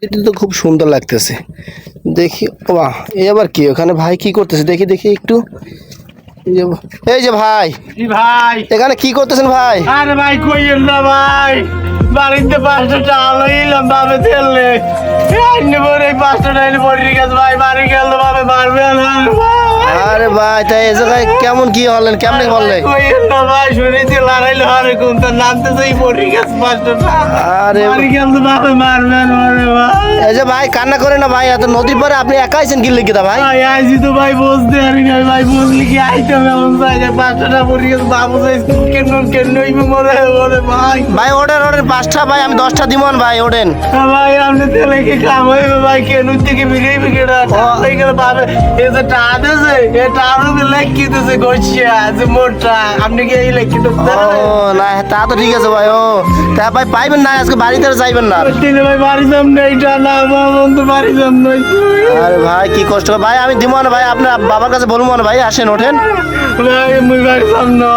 এটা তো খুব সুন্দর লাগতেছে। দেখি বাহ, এই আবার কি ওখানে ভাই কি করতেছে? দেখি দেখি একটু। এই যে ভাই, ভাই এখানে কি করতেছেন ভাই? আরে ভাই কইেন না ভাই, বাড়িতে 5টা টাকা লইলাম বাবে তেলে আইনে পরে 5টা টাকা পড়ে গেছে ভাই, বাড়ি গেল বাবে মারবে না আরে ভাই, তাই এই জায়গায় কেমন কি হলেন, কেমনে করলে? কইেন না ভাই, শুনেছি লড়াইলে হারে কোন তার নামতে যাই পড়ে গেছে 5টা টাকা, আরে বাড়ি গেল বাবে মারবে না রে ভাই। এই যে ভাই কান্না করে না ভাই, এত নদীর পরে আপনি একা আইছেন কি লিখিতা ভাই? ভাই আইছি তো ভাই, বুঝতে পারি না ভাই, বুঝলি কি আইতাম এমন জায়গায় 5টা টাকা পড়ে গেছে, বাবু যাই কেন হইবে মরে মরে ভাই। ভাই ওঠেন ওঠেন, 5টা ভাই আমি 10টা দিমন ভাই, ওঠেন। ভাই আপনি তেলে কি কাম হইবে ভাই, কেন থেকে মিলিয়ে গেটা হয়ে গেল ভাবে এই যে টাকা দিয়েছে এটা আরো লেখি দিয়েছে গছিয়া যে মোটা, আপনি কি এই লেখি তো ও না, তা তো ঠিক আছে ভাই। ও তা ভাই পাইবেন না আজকে, বাড়িতে যাইবেন না? দিলে ভাই বাড়ি যাম না, এইটা না বন্ধু বাড়ি যাম না। আরে ভাই কি কষ্ট ভাই, আমি দিমন ভাই, আপনার বাবার কাছে বলবো না ভাই, আসেন ওঠেন। ভাই মুই বাড়ি যাম না।